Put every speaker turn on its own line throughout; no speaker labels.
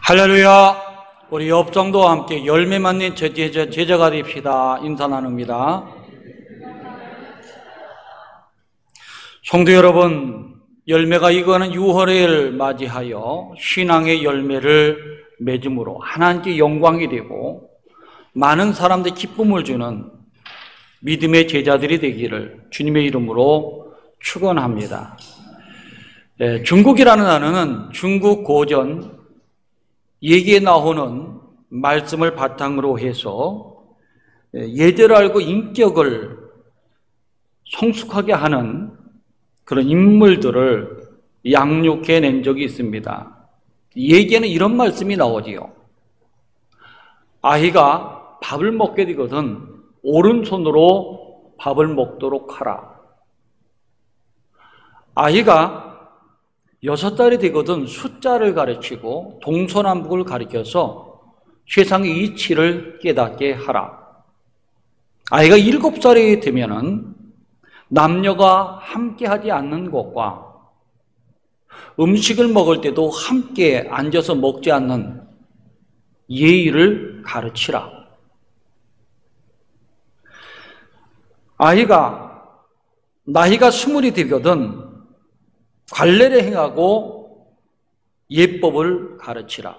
할렐루야. 우리 옆정도와 함께 열매 맺는 제자가 됩시다. 인사 나눕니다. 성도 여러분, 열매가 익어가는 유월을 맞이하여 신앙의 열매를 맺음으로 하나님께 영광이 되고 많은 사람들의 기쁨을 주는 믿음의 제자들이 되기를 주님의 이름으로 축원합니다. 중국이라는 단어는 중국 고전 얘기에 나오는 말씀을 바탕으로 해서 예절을 알고 인격을 성숙하게 하는 그런 인물들을 양육해 낸 적이 있습니다. 얘기에는 이런 말씀이 나오지요. 아이가 밥을 먹게 되거든 오른손으로 밥을 먹도록 하라. 아이가 6살이 되거든 숫자를 가르치고 동서남북을 가르쳐서 세상의 이치를 깨닫게 하라. 아이가 7살이 되면은 남녀가 함께 하지 않는 것과 음식을 먹을 때도 함께 앉아서 먹지 않는 예의를 가르치라. 아이가 나이가 20이 되거든 관례를 행하고 예법을 가르치라.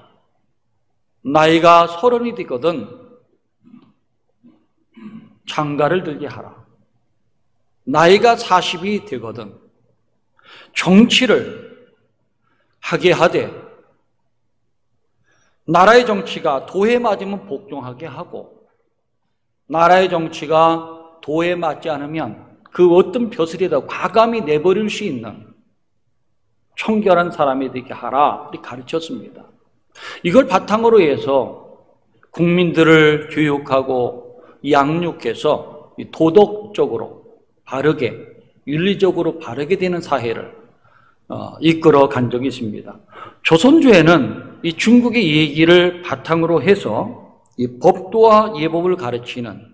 나이가 30이 되거든 장가를 들게 하라. 나이가 40이 되거든 정치를 하게 하되 나라의 정치가 도에 맞으면 복종하게 하고 나라의 정치가 도에 맞지 않으면 그 어떤 벼슬이라도 과감히 내버릴 수 있는 청결한 사람이 되게 하라 이렇게 가르쳤습니다. 이걸 바탕으로 해서 국민들을 교육하고 양육해서 도덕적으로 바르게 윤리적으로 바르게 되는 사회를 이끌어 간 적이 있습니다. 조선조에는 이 중국의 얘기를 바탕으로 해서 이 법도와 예법을 가르치는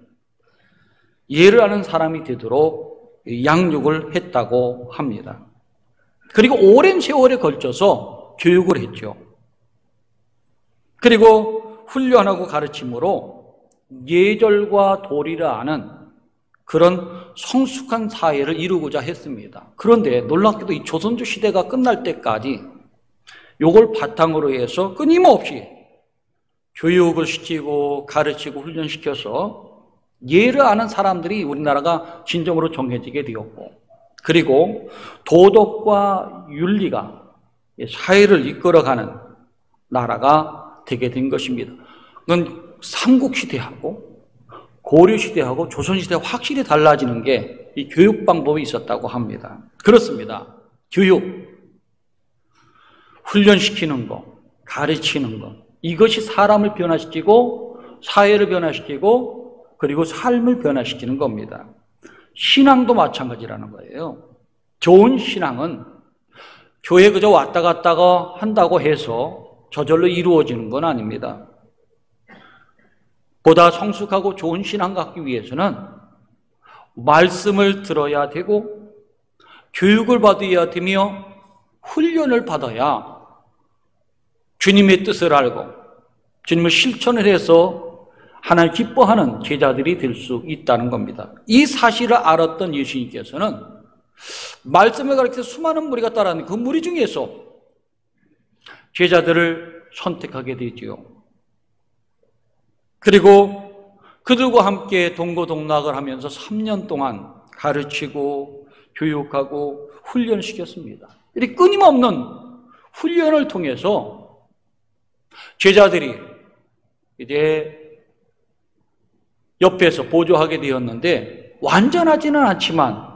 예를 아는 사람이 되도록 양육을 했다고 합니다. 그리고 오랜 세월에 걸쳐서 교육을 했죠. 그리고 훈련하고 가르침으로 예절과 도리를 아는 그런 성숙한 사회를 이루고자 했습니다. 그런데 놀랍게도 이 조선조 시대가 끝날 때까지 이걸 바탕으로 해서 끊임없이 교육을 시키고 가르치고 훈련시켜서 예를 아는 사람들이 우리나라가 진정으로 정해지게 되었고 그리고 도덕과 윤리가 사회를 이끌어가는 나라가 되게 된 것입니다. 그건 삼국시대하고 고려시대하고 조선시대가 확실히 달라지는 게 이 교육 방법이 있었다고 합니다. 그렇습니다. 교육, 훈련시키는 것, 가르치는 것 이것이 사람을 변화시키고 사회를 변화시키고 그리고 삶을 변화시키는 겁니다. 신앙도 마찬가지라는 거예요. 좋은 신앙은 교회 그저 왔다 갔다가 한다고 해서 저절로 이루어지는 건 아닙니다. 보다 성숙하고 좋은 신앙 갖기 위해서는 말씀을 들어야 되고 교육을 받아야 되며 훈련을 받아야 주님의 뜻을 알고 주님을 실천을 해서 하나님 기뻐하는 제자들이 될 수 있다는 겁니다. 이 사실을 알았던 예수님께서는 말씀을 가르쳐서 수많은 무리가 따랐는데 그 무리 중에서 제자들을 선택하게 되지요. 그리고 그들과 함께 동고동락을 하면서 3년 동안 가르치고 교육하고 훈련시켰습니다. 이렇게 끊임없는 훈련을 통해서 제자들이 이제 옆에서 보조하게 되었는데 완전하지는 않지만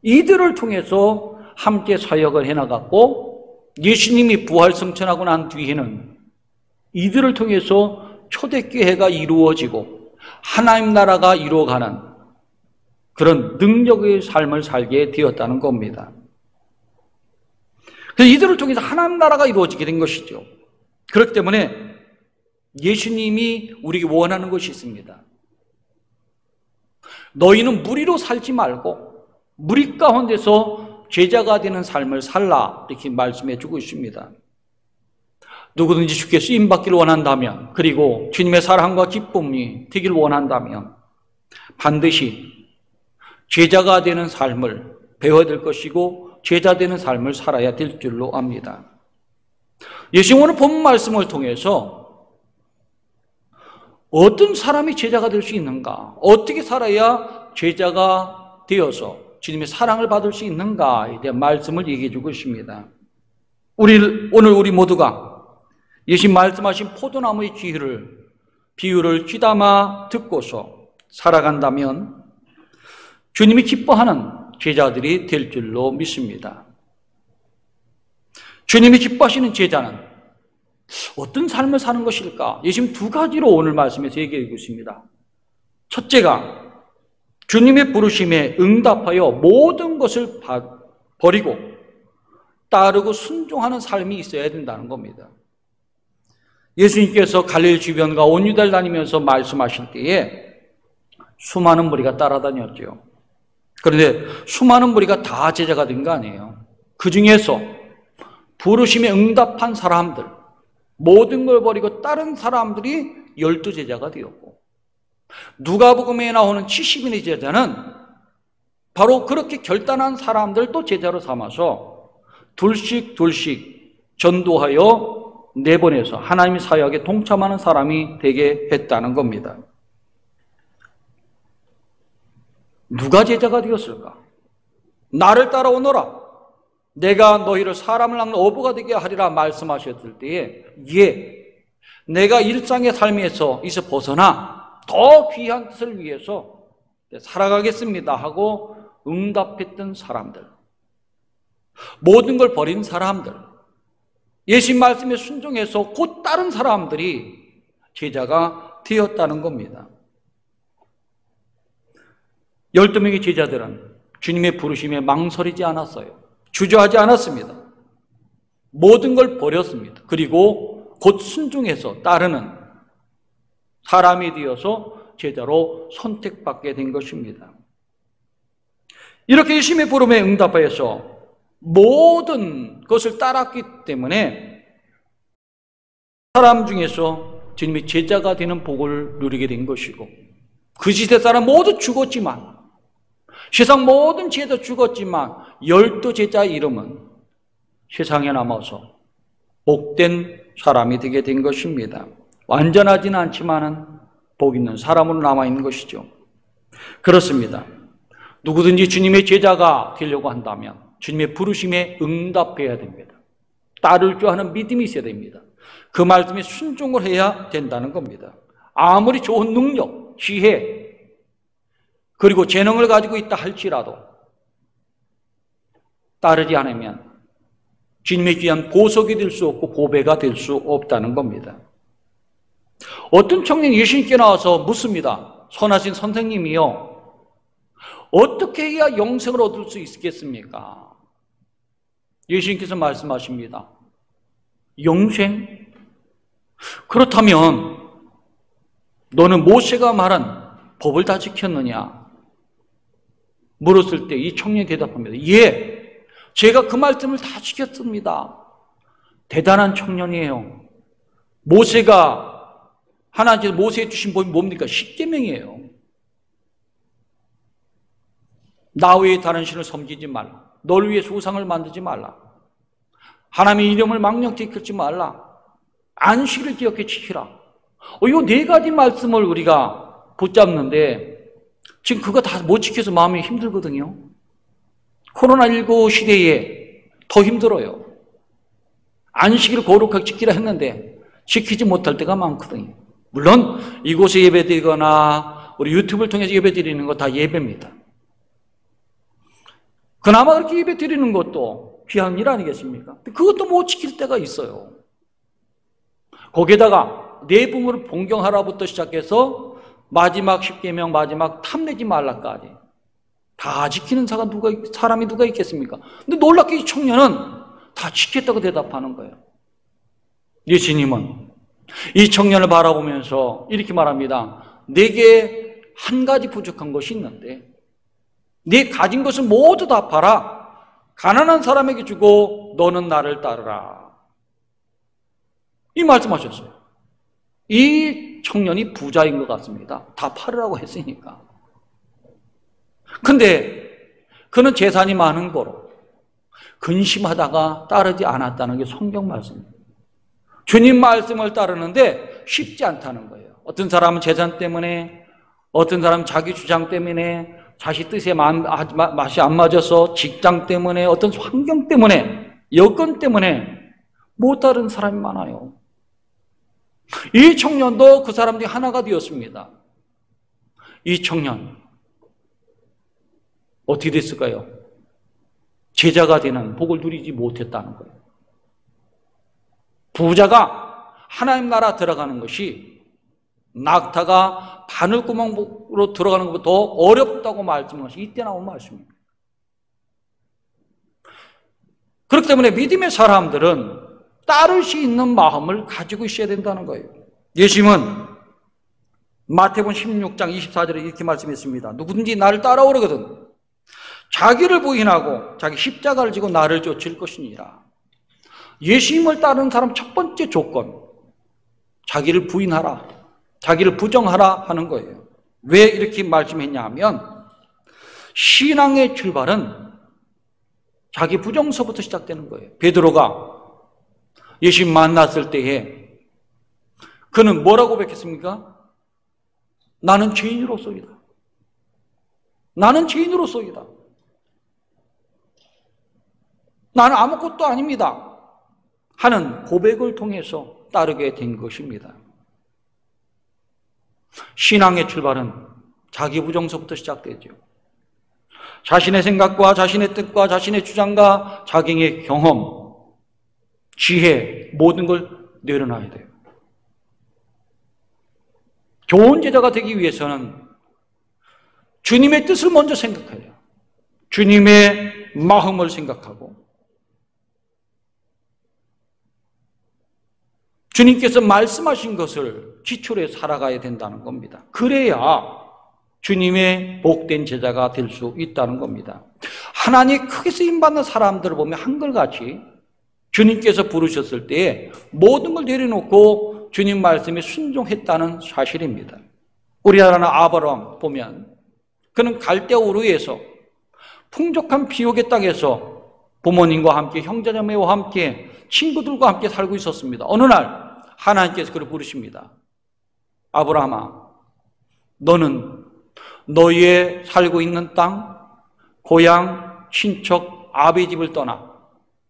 이들을 통해서 함께 사역을 해나갔고 예수님이 부활승천하고 난 뒤에는 이들을 통해서 초대교회가 이루어지고 하나님 나라가 이루어가는 그런 능력의 삶을 살게 되었다는 겁니다. 그래서 이들을 통해서 하나님 나라가 이루어지게 된 것이죠. 그렇기 때문에 예수님이 우리에게 원하는 것이 있습니다. 너희는 무리로 살지 말고 무리 가운데서 제자가 되는 삶을 살라 이렇게 말씀해 주고 있습니다. 누구든지 주께 쓰임받기를 원한다면, 그리고 주님의 사랑과 기쁨이 되기를 원한다면 반드시 제자가 되는 삶을 배워야 될 것이고 제자 되는 삶을 살아야 될 줄로 압니다. 예수님 오늘 본 말씀을 통해서 어떤 사람이 제자가 될 수 있는가, 어떻게 살아야 제자가 되어서 주님의 사랑을 받을 수 있는가에 대한 말씀을 얘기해 주고 있습니다. 오늘 우리 모두가 예수님 말씀하신 포도나무의 비유를 귀담아 듣고서 살아간다면 주님이 기뻐하는 제자들이 될 줄로 믿습니다. 주님이 기뻐하시는 제자는 어떤 삶을 사는 것일까? 예수님 두 가지로 오늘 말씀에서 얘기하고 있습니다. 첫째가 주님의 부르심에 응답하여 모든 것을 버리고 따르고 순종하는 삶이 있어야 된다는 겁니다. 예수님께서 갈릴리 주변과 온 유다를 다니면서 말씀하실 때에 수많은 무리가 따라다녔죠. 그런데 수많은 무리가 다 제자가 된 거 아니에요. 그 중에서 부르심에 응답한 사람들, 모든 걸 버리고 다른 사람들이 12제자가 되었고, 누가복음에 나오는 70인의 제자는 바로 그렇게 결단한 사람들 또 제자로 삼아서 둘씩 전도하여 내보내서 하나님의 사역에 동참하는 사람이 되게 했다는 겁니다. 누가 제자가 되었을까? 나를 따라오너라, 내가 너희를 사람을 낚는 어부가 되게 하리라 말씀하셨을 때에 내가 일상의 삶에서 벗어나 더 귀한 뜻을 위해서 살아가겠습니다 하고 응답했던 사람들, 모든 걸 버린 사람들, 예수님 말씀에 순종해서 곧 다른 사람들이 제자가 되었다는 겁니다. 12명의 제자들은 주님의 부르심에 망설이지 않았어요. 주저하지 않았습니다. 모든 걸 버렸습니다. 그리고 곧 순종해서 따르는 사람이 되어서 제자로 선택받게 된 것입니다. 이렇게 예수님의 부름에 응답하여서 모든 것을 따랐기 때문에 사람 중에서 주님의 제자가 되는 복을 누리게 된 것이고, 그 시대 사람 모두 죽었지만, 세상 모든 제자 죽었지만 12제자의 이름은 세상에 남아서 복된 사람이 되게 된 것입니다. 완전하지는 않지만은 복 있는 사람으로 남아있는 것이죠. 그렇습니다. 누구든지 주님의 제자가 되려고 한다면 주님의 부르심에 응답해야 됩니다. 따를 줄 아는 믿음이 있어야 됩니다. 그 말씀에 순종을 해야 된다는 겁니다. 아무리 좋은 능력, 지혜, 그리고 재능을 가지고 있다 할지라도 따르지 않으면 주님의 귀한 보석이 될 수 없고 보배가 될 수 없다는 겁니다. 어떤 청년이 예수님께 나와서 묻습니다. 선하신 선생님이요, 어떻게 해야 영생을 얻을 수 있겠습니까? 예수님께서 말씀하십니다. 영생? 그렇다면 너는 모세가 말한 법을 다 지켰느냐? 물었을 때 이 청년이 대답합니다. 예, 제가 그 말씀을 다 지켰습니다. 대단한 청년이에요. 하나님께서 모세에 주신 법이 뭡니까? 십계명이에요. 나 외에 다른 신을 섬기지 말라. 널 위해서 우상을 만들지 말라. 하나님의 이름을 망령되이 끌지 말라. 안식일을 기억해 지키라. 이 네 가지 말씀을 우리가 붙잡는데 지금 그거 다 못 지켜서 마음이 힘들거든요. 코로나19 시대에 더 힘들어요. 안식일을 거룩하게 지키라 했는데 지키지 못할 때가 많거든요. 물론 이곳에 예배드리거나 우리 유튜브를 통해서 예배드리는 거 다 예배입니다. 그나마 그렇게 예배드리는 것도 귀한 일 아니겠습니까? 그것도 못 지킬 때가 있어요. 거기에다가 내 부모를 봉경하라부터 시작해서 마지막 십계명, 마지막 탐내지 말라까지 다 지키는 사람이 누가 있겠습니까? 근데 놀랍게 이 청년은 다 지켰다고 대답하는 거예요. 예수님은 이 청년을 바라보면서 이렇게 말합니다. 내게 한 가지 부족한 것이 있는데 네 가진 것을 모두 다 팔아 가난한 사람에게 주고 너는 나를 따르라. 이 말씀하셨어요. 이 청년이 부자인 것 같습니다. 다 팔으라고 했으니까. 근데 그는 재산이 많은 거로 근심하다가 따르지 않았다는 게 성경 말씀입니다. 주님 말씀을 따르는데 쉽지 않다는 거예요. 어떤 사람은 재산 때문에, 어떤 사람은 자기 주장 때문에, 자식 뜻에 맛이 안 맞아서, 직장 때문에, 어떤 환경 때문에, 여건 때문에 못 따른 사람이 많아요. 이 청년도 그 사람 중에 하나가 되었습니다. 이 청년 어떻게 됐을까요? 제자가 되는 복을 누리지 못했다는 거예요. 부자가 하나님 나라 들어가는 것이 낙타가 바늘구멍으로 들어가는 것보다 더 어렵다고 말씀한 것이 이때 나온 말씀입니다. 그렇기 때문에 믿음의 사람들은 따를 수 있는 마음을 가지고 있어야 된다는 거예요. 예수님은 마태복음 16장 24절에 이렇게 말씀했습니다. 누구든지 나를 따라오려거든 자기를 부인하고 자기 십자가를 지고 나를 쫓을 것이니라. 예수님을 따르는 사람 첫 번째 조건, 자기를 부인하라, 자기를 부정하라 하는 거예요. 왜 이렇게 말씀했냐 하면 신앙의 출발은 자기 부정서부터 시작되는 거예요. 베드로가 예수님 만났을 때에 그는 뭐라고 고백했습니까? 나는 죄인으로서이다. 나는 죄인으로서이다. 나는 아무것도 아닙니다. 하는 고백을 통해서 따르게 된 것입니다. 신앙의 출발은 자기 부정서부터 시작되죠. 자신의 생각과 자신의 뜻과 자신의 주장과 자기의 경험, 지혜, 모든 걸 내려놔야 돼요. 좋은 제자가 되기 위해서는 주님의 뜻을 먼저 생각해요. 주님의 마음을 생각하고 주님께서 말씀하신 것을 기초로 살아가야 된다는 겁니다. 그래야 주님의 복된 제자가 될 수 있다는 겁니다. 하나님 크게 쓰임받는 사람들을 보면 한결같이 주님께서 부르셨을 때에 모든 걸 내려놓고 주님 말씀에 순종했다는 사실입니다. 우리나라는 아브라함 보면 그는 갈대아 우르에서 풍족한 비옥의 땅에서 부모님과 함께 형제자매와 함께 친구들과 함께 살고 있었습니다. 어느 날 하나님께서 그를 부르십니다. 아브라함아, 너는 너의 살고 있는 땅, 고향, 친척, 아비 집을 떠나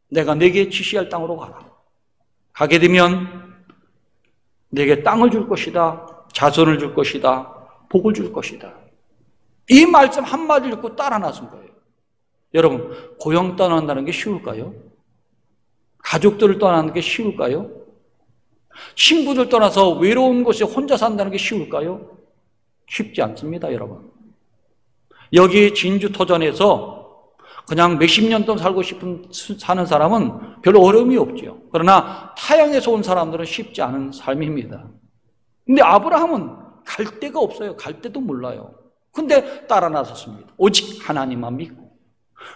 내가 네게 지시할 땅으로 가라. 가게 되면 네게 땅을 줄 것이다, 자손을 줄 것이다, 복을 줄 것이다. 이 말씀 한마디를 듣고 따라 나선 거예요. 여러분, 고향 떠난다는 게 쉬울까요? 가족들을 떠나는 게 쉬울까요? 친구들 떠나서 외로운 곳에 혼자 산다는 게 쉬울까요? 쉽지 않습니다, 여러분. 여기 진주 토전에서 그냥 몇십 년 동안 살고 사는 사람은 별로 어려움이 없죠. 그러나 타향에서 온 사람들은 쉽지 않은 삶입니다. 근데 아브라함은 갈 데가 없어요. 갈 데도 몰라요. 근데 따라 나섰습니다. 오직 하나님만 믿고.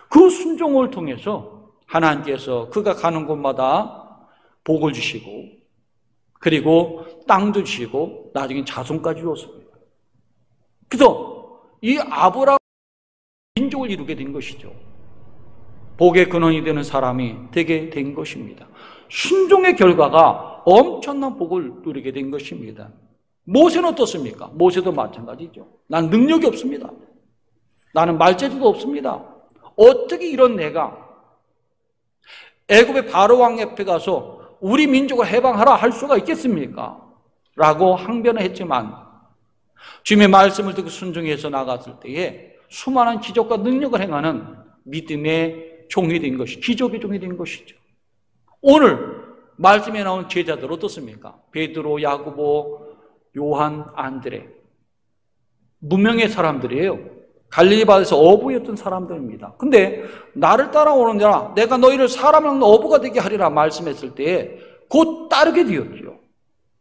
그 순종을 통해서 하나님께서 그가 가는 곳마다 복을 주시고 그리고 땅도 주시고 나중에 자손까지 줬습니다. 그래서 이 아브라함 민족을 이루게 된 것이죠. 복의 근원이 되는 사람이 되게 된 것입니다. 순종의 결과가 엄청난 복을 누리게 된 것입니다. 모세는 어떻습니까? 모세도 마찬가지죠. 난 능력이 없습니다. 나는 말재주도 없습니다. 어떻게 이런 내가 애굽의 바로 왕 옆에 가서 우리 민족을 해방하라 할 수가 있겠습니까? 라고 항변을 했지만 주님의 말씀을 듣고 순종해서 나갔을 때에 수많은 기적과 능력을 행하는 믿음의 종이 된 것이, 기적의 종이 된 것이죠. 오늘 말씀에 나온 제자들 어떻습니까? 베드로, 야고보, 요한, 안드레. 무명의 사람들이에요. 갈릴리 바다에서 어부였던 사람들입니다. 근데 나를 따라오는 자라 내가 너희를 사람을 어부가 되게 하리라 말씀했을 때에 곧 따르게 되었죠.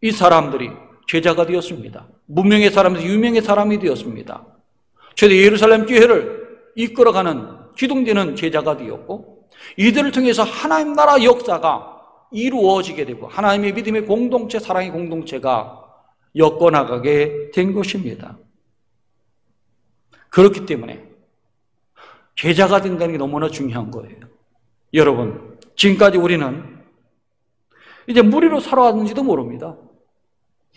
이 사람들이 제자가 되었습니다. 무명의 사람에서 유명의 사람이 되었습니다. 최대 예루살렘 교회를 이끌어가는 기둥되는 제자가 되었고 이들을 통해서 하나님 나라 역사가 이루어지게 되고 하나님의 믿음의 공동체, 사랑의 공동체가 엮어나가게 된 것입니다. 그렇기 때문에 제자가 된다는 게 너무나 중요한 거예요. 여러분, 지금까지 우리는 이제 무리로 살아왔는지도 모릅니다.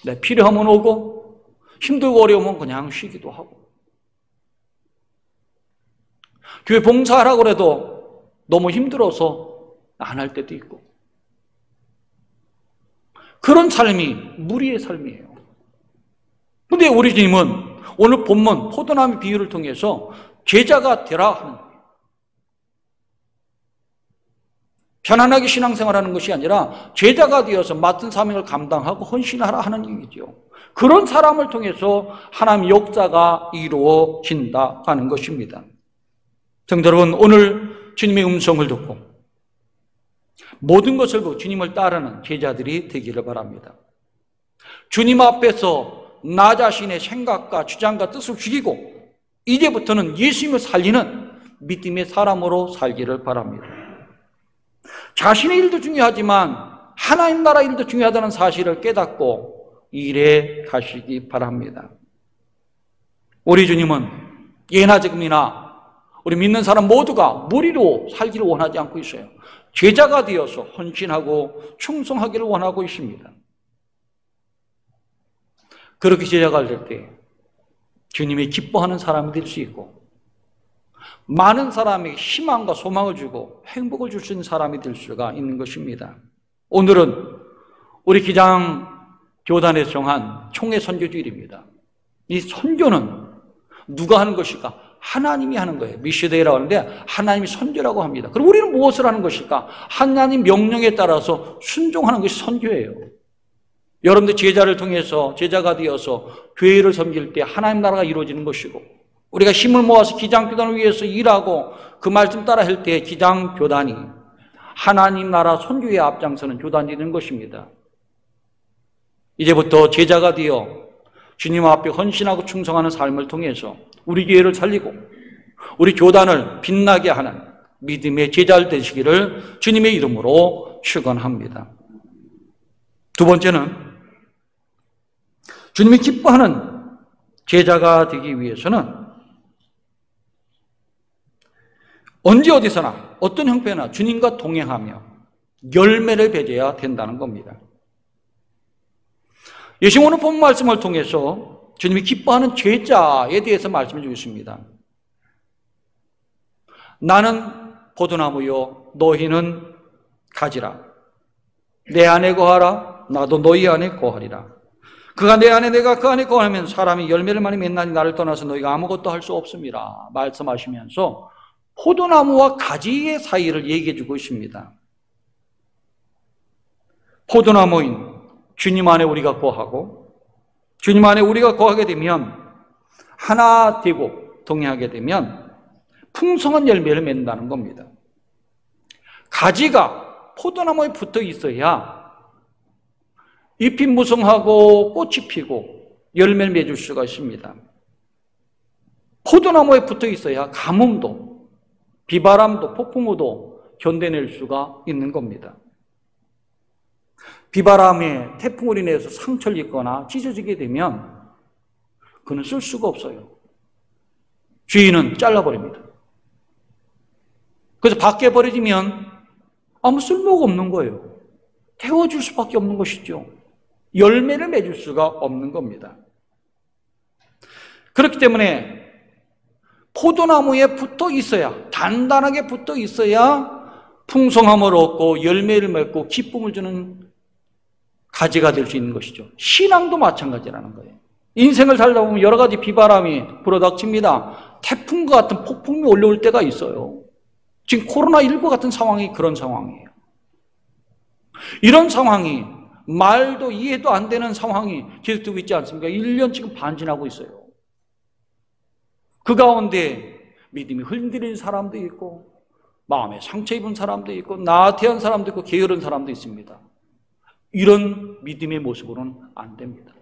네, 필요하면 오고 힘들고 어려우면 그냥 쉬기도 하고, 교회 봉사하라고 해도 너무 힘들어서 안 할 때도 있고, 그런 삶이 무리의 삶이에요. 근데 우리 주님은 오늘 본문 포도나무 비유를 통해서 제자가 되라 하는 거예요. 편안하게 신앙생활하는 것이 아니라 제자가 되어서 맡은 사명을 감당하고 헌신하라 하는 얘기죠. 그런 사람을 통해서 하나님의 역사가 이루어진다 하는 것입니다. 성도 여러분, 오늘 주님의 음성을 듣고 모든 것을 보고 주님을 따르는 제자들이 되기를 바랍니다. 주님 앞에서 나 자신의 생각과 주장과 뜻을 죽이고 이제부터는 예수님을 살리는 믿음의 사람으로 살기를 바랍니다. 자신의 일도 중요하지만 하나님 나라 일도 중요하다는 사실을 깨닫고 일에 가시기 바랍니다. 우리 주님은 예나 지금이나 우리 믿는 사람 모두가 무리로 살기를 원하지 않고 있어요. 제자가 되어서 헌신하고 충성하기를 원하고 있습니다. 그렇게 제자가 될 때 주님이 기뻐하는 사람이 될 수 있고, 많은 사람에게 희망과 소망을 주고 행복을 줄 수 있는 사람이 될 수가 있는 것입니다. 오늘은 우리 기장 교단에서 정한 총회 선교주일입니다. 이 선교는 누가 하는 것일까? 하나님이 하는 거예요. 미시데이라고 하는데 하나님이 선교라고 합니다. 그럼 우리는 무엇을 하는 것일까? 하나님 명령에 따라서 순종하는 것이 선교예요. 여러분들 제자를 통해서 제자가 되어서 교회를 섬길 때 하나님 나라가 이루어지는 것이고, 우리가 힘을 모아서 기장교단을 위해서 일하고 그 말씀 따라 할 때 기장교단이 하나님 나라 선교에 앞장서는 교단이 되는 것입니다. 이제부터 제자가 되어 주님 앞에 헌신하고 충성하는 삶을 통해서 우리 교회를 살리고 우리 교단을 빛나게 하는 믿음의 제자를 되시기를 주님의 이름으로 축원합니다. 두 번째는 주님이 기뻐하는 제자가 되기 위해서는 언제 어디서나 어떤 형편이나 주님과 동행하며 열매를 맺어야 된다는 겁니다. 예수님 오늘 본 말씀을 통해서 주님이 기뻐하는 제자에 대해서 말씀해 주셨습니다. 나는 포도나무요 너희는 가지라. 내 안에 거하라. 나도 너희 안에 거하리라. 그가 내 안에 내가 그 안에 거하면 사람이 열매를 많이 맺나니 나를 떠나서 너희가 아무것도 할 수 없음이라 말씀하시면서 포도나무와 가지의 사이를 얘기해 주고 있습니다. 포도나무인 주님 안에 우리가 거하고 주님 안에 우리가 거하게 되면 하나 되고 동행하게 되면 풍성한 열매를 맺는다는 겁니다. 가지가 포도나무에 붙어 있어야 잎이 무성하고 꽃이 피고 열매를 맺을 수가 있습니다. 포도나무에 붙어 있어야 가뭄도 비바람도 폭풍우도 견뎌낼 수가 있는 겁니다. 비바람에 태풍으로 인해서 상처를 입거나 찢어지게 되면 그는 쓸 수가 없어요. 주인은 잘라버립니다. 그래서 밖에 버려지면 아무 쓸모가 없는 거예요. 태워줄 수밖에 없는 것이죠. 열매를 맺을 수가 없는 겁니다. 그렇기 때문에 포도나무에 붙어 있어야, 단단하게 붙어 있어야 풍성함을 얻고 열매를 맺고 기쁨을 주는 가지가 될 수 있는 것이죠. 신앙도 마찬가지라는 거예요. 인생을 살다 보면 여러 가지 비바람이 불어닥칩니다. 태풍과 같은 폭풍이 올라올 때가 있어요. 지금 코로나19 같은 상황이 그런 상황이에요. 이런 상황이 말도 이해도 안 되는 상황이 계속되고 있지 않습니까? 1년 지금 반 지나고 있어요. 그 가운데 믿음이 흔들리는 사람도 있고 마음에 상처 입은 사람도 있고 나태한 사람도 있고 게으른 사람도 있습니다. 이런 믿음의 모습으로는 안 됩니다.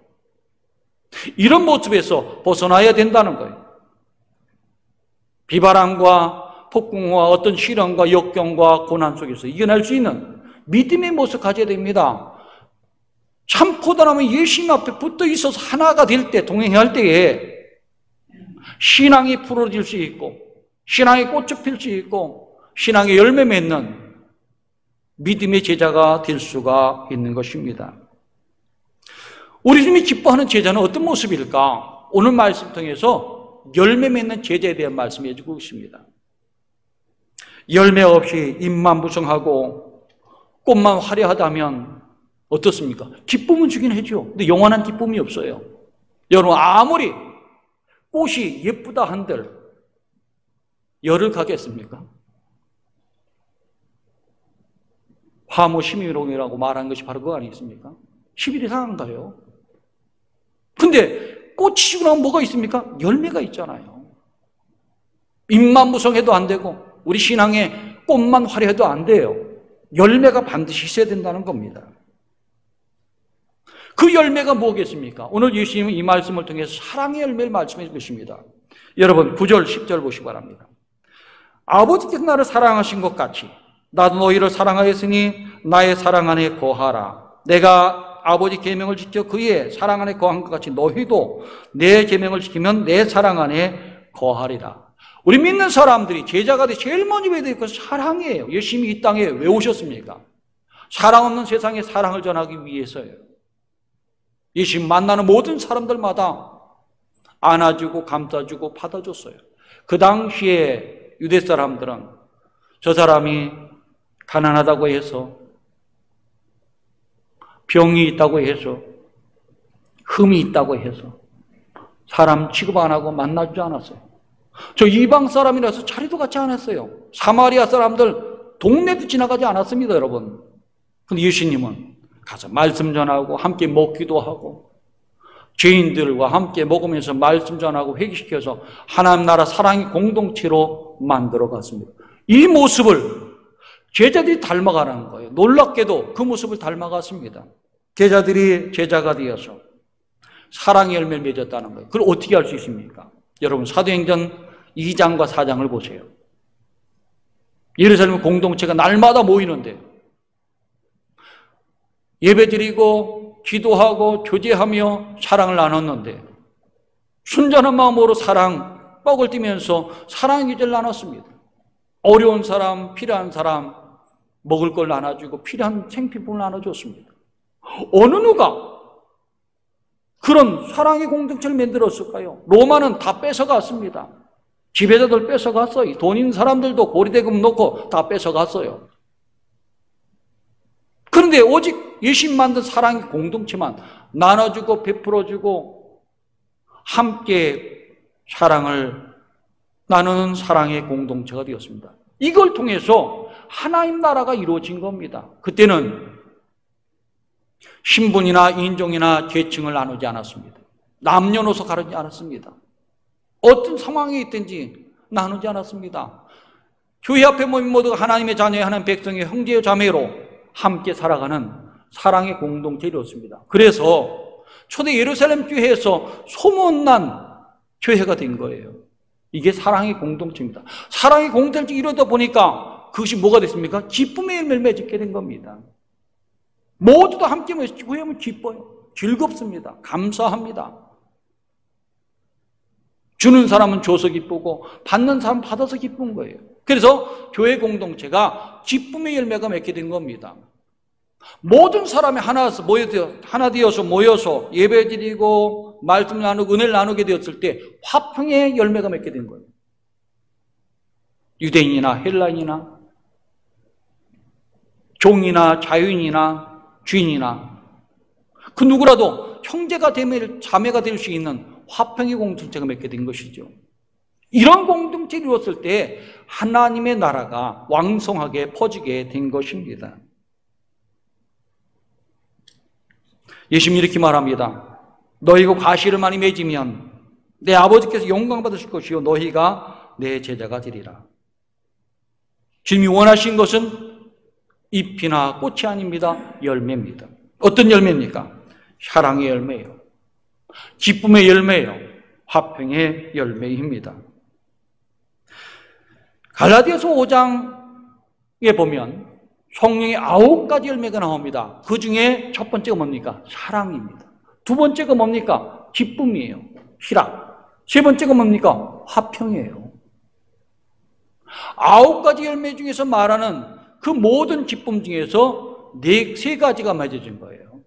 이런 모습에서 벗어나야 된다는 거예요. 비바람과 폭풍과 어떤 시련과 역경과 고난 속에서 이겨낼 수 있는 믿음의 모습 가져야 됩니다. 참 포도나무 예수님 앞에 붙어 있어서 하나가 될 때, 동행할 때에 신앙이 풀어질 수 있고, 신앙의 꽃이 필 수 있고, 신앙의 열매 맺는 믿음의 제자가 될 수가 있는 것입니다. 우리 주님이 기뻐하는 제자는 어떤 모습일까? 오늘 말씀 통해서 열매 맺는 제자에 대한 말씀을 해주고 있습니다. 열매 없이 잎만 무성하고 꽃만 화려하다면 어떻습니까? 기쁨은 주긴 하죠. 근데 영원한 기쁨이 없어요. 여러분, 아무리 꽃이 예쁘다 한들 열을 가겠습니까? 화무 심의롱이라고 말한 것이 바로 그거 아니겠습니까? 10일이 상한가요? 근데 꽃이 지고 나면 뭐가 있습니까? 열매가 있잖아요. 잎만 무성해도 안 되고 우리 신앙의 꽃만 화려해도 안 돼요. 열매가 반드시 있어야 된다는 겁니다. 그 열매가 뭐겠습니까? 오늘 예수님은 이 말씀을 통해서 사랑의 열매를 말씀해 주십니다. 여러분 9절 10절 보시기 바랍니다. 아버지께서 나를 사랑하신 것 같이 나도 너희를 사랑하였으니 나의 사랑 안에 거하라. 내가 아버지 계명을 지켜 그의 사랑 안에 거한 것 같이 너희도 내 계명을 지키면 내 사랑 안에 거하리라. 우리 믿는 사람들이 제자가 돼 제일 먼저 해야 될 것은 사랑이에요. 예수님이 이 땅에 왜 오셨습니까? 사랑 없는 세상에 사랑을 전하기 위해서요. 예수님 만나는 모든 사람들마다 안아주고 감싸주고 받아줬어요. 그 당시에 유대 사람들은 저 사람이 가난하다고 해서 병이 있다고 해서 흠이 있다고 해서 사람 취급 안 하고 만나주지 않았어요. 저 이방 사람이라서 자리도 같이 안 했어요. 사마리아 사람들 동네도 지나가지 않았습니다, 여러분. 근데 예수님은 가서 말씀 전하고 함께 먹기도 하고 죄인들과 함께 먹으면서 말씀 전하고 회개시켜서 하나님 나라 사랑의 공동체로 만들어 갔습니다. 이 모습을 제자들이 닮아가는 거예요. 놀랍게도 그 모습을 닮아갔습니다. 제자들이 제자가 되어서 사랑의 열매를 맺었다는 거예요. 그걸 어떻게 할 수 있습니까? 여러분 사도행전 2장과 4장을 보세요. 예루살렘 공동체가 날마다 모이는데 예배드리고 기도하고 교제하며 사랑을 나눴는데 순전한 마음으로 사랑 뻑을 띠면서 사랑의 기제를 나눴습니다. 어려운 사람, 필요한 사람 먹을 걸 나눠주고 필요한 생필품을 나눠줬습니다. 어느 누가 그런 사랑의 공동체를 만들었을까요? 로마는 다 뺏어갔습니다. 지배자들 뺏어갔어요. 돈 있는 사람들도 고리대금 놓고 다 뺏어갔어요. 그런데 오직 예수님 만든 사랑의 공동체만 나눠주고 베풀어주고 함께 사랑을 나누는 사랑의 공동체가 되었습니다. 이걸 통해서 하나님 나라가 이루어진 겁니다. 그때는 신분이나 인종이나 계층을 나누지 않았습니다. 남녀노소 가르지 않았습니다. 어떤 상황에 있든지 나누지 않았습니다. 교회 앞에 모인 모두가 하나님의 자녀의 하나님 백성의 형제 자매로 함께 살아가는 사랑의 공동체를 이뤘습니다. 그래서 초대 예루살렘 교회에서 소문난 교회가 된 거예요. 이게 사랑의 공동체입니다. 사랑의 공동체를 이루다 보니까 그것이 뭐가 됐습니까? 기쁨의 열매를 맺게 된 겁니다. 모두도 함께 모이면 기뻐요. 즐겁습니다. 감사합니다. 주는 사람은 줘서 기쁘고 받는 사람은 받아서 기쁜 거예요. 그래서 교회 공동체가 기쁨의 열매가 맺게 된 겁니다. 모든 사람이 하나 되어서 모여서 예배드리고 말씀 나누고 은혜를 나누게 되었을 때 화평의 열매가 맺게 된 거예요. 유대인이나 헬라인이나 종이나 자유인이나 주인이나 그 누구라도 형제가 되면 자매가 될 수 있는 화평의 공동체가 맺게 된 것이죠. 이런 공동체를 이루었을 때 하나님의 나라가 왕성하게 퍼지게 된 것입니다. 예수님이 이렇게 말합니다. 너희가 과실을 많이 맺으면 내 아버지께서 영광 받으실 것이요 너희가 내 제자가 되리라. 주님이 원하신 것은 잎이나 꽃이 아닙니다. 열매입니다. 어떤 열매입니까? 사랑의 열매예요. 기쁨의 열매예요. 화평의 열매입니다. 갈라디아서 5장에 보면 성령의 9가지 열매가 나옵니다. 그 중에 첫 번째가 뭡니까? 사랑입니다. 두 번째가 뭡니까? 기쁨이에요. 희락. 세 번째가 뭡니까? 화평이에요. 9가지 열매 중에서 말하는 그 모든 기쁨 중에서 세 가지가 맺어진 거예요.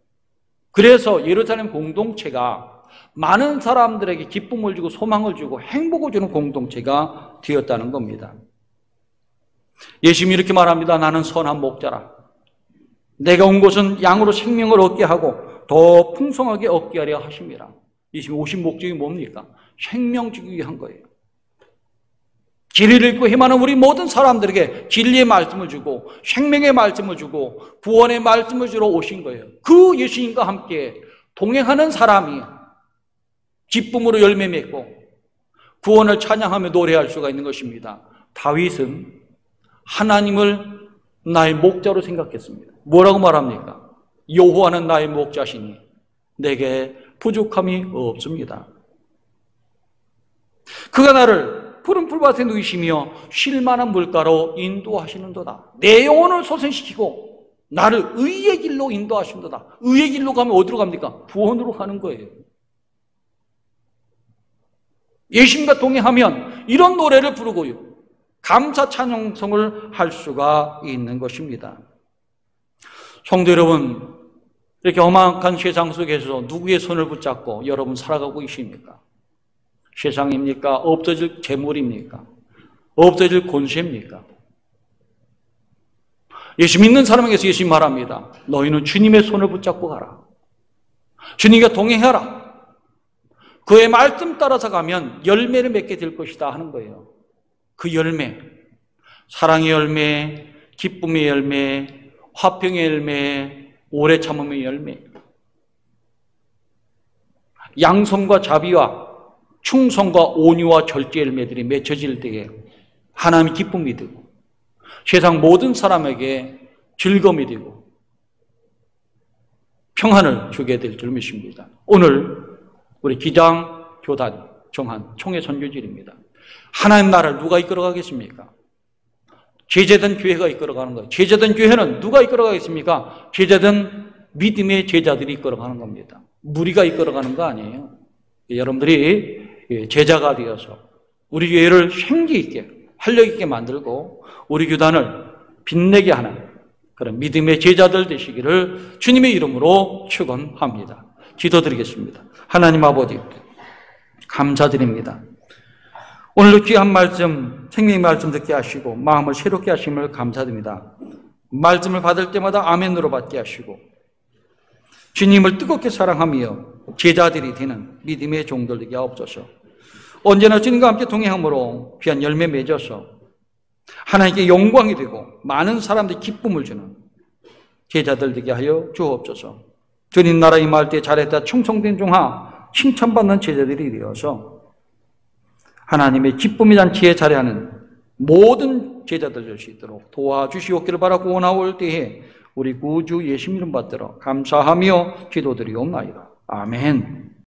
그래서 예루살렘 공동체가 많은 사람들에게 기쁨을 주고 소망을 주고 행복을 주는 공동체가 되었다는 겁니다. 예수님이 이렇게 말합니다. 나는 선한 목자라. 내가 온 곳은 양으로 생명을 얻게 하고 더 풍성하게 얻게 하려 하심이라. 예수님이 오신 목적이 뭡니까? 생명 주기 위한 거예요. 진리를 읽고 희망하는 우리 모든 사람들에게 진리의 말씀을 주고 생명의 말씀을 주고 구원의 말씀을 주러 오신 거예요. 그 예수님과 함께 동행하는 사람이 기쁨으로 열매 맺고 구원을 찬양하며 노래할 수가 있는 것입니다. 다윗은 하나님을 나의 목자로 생각했습니다. 뭐라고 말합니까? 여호와는 나의 목자시니 내게 부족함이 없습니다. 그가 나를 푸른 풀밭에 누이시며 쉴 만한 물가로 인도하시는도다. 내 영혼을 소생시키고 나를 의의 길로 인도하시는도다. 의의 길로 가면 어디로 갑니까? 구원으로 가는 거예요. 예수님과 동행하면 이런 노래를 부르고요, 감사 찬양성을 할 수가 있는 것입니다. 성도 여러분, 이렇게 험악한 세상 속에서 누구의 손을 붙잡고 여러분 살아가고 계십니까? 세상입니까? 없어질 재물입니까? 없어질 권세입니까? 예수 믿는 사람에게서 예수님 말합니다. 너희는 주님의 손을 붙잡고 가라. 주님과 동행하라. 그의 말씀 따라서 가면 열매를 맺게 될 것이다 하는 거예요. 그 열매, 사랑의 열매, 기쁨의 열매, 화평의 열매, 오래 참음의 열매, 양성과 자비와 충성과 온유와 절제 열매들이 맺혀질 때에 하나님의 기쁨이 되고 세상 모든 사람에게 즐거움이 되고 평안을 주게 될 줄 믿습니다. 오늘 우리 기장, 교단, 정한, 총회 선교질입니다. 하나님 나라를 누가 이끌어가겠습니까? 제자된 교회가 이끌어가는 거예요. 제자된 교회는 누가 이끌어가겠습니까? 제자된 믿음의 제자들이 이끌어가는 겁니다. 무리가 이끌어가는 거 아니에요. 여러분들이 제자가 되어서 우리 교회를 생기 있게, 활력 있게 만들고 우리 교단을 빛내게 하는 그런 믿음의 제자들 되시기를 주님의 이름으로 축원합니다. 기도드리겠습니다. 하나님 아버지, 감사드립니다. 오늘도 귀한 말씀, 생명의 말씀 듣게 하시고 마음을 새롭게 하심을 감사드립니다. 말씀을 받을 때마다 아멘으로 받게 하시고 주님을 뜨겁게 사랑하며 제자들이 되는 믿음의 종들 되게 하옵소서. 언제나 주님과 함께 동행함으로 귀한 열매 맺어서 하나님께 영광이 되고 많은 사람들이 기쁨을 주는 제자들 되게 하여 주옵소서. 주님 나라 임할 때 잘했다 충성된 종아 칭찬받는 제자들이 되어서 하나님의 기쁨의 잔치에 자리하는 모든 제자들 될 수 있도록 도와주시옵기를 바라고 원하올 때에 우리 구주 예수님 이름 받들어 감사하며 기도드리옵나이다. 아멘.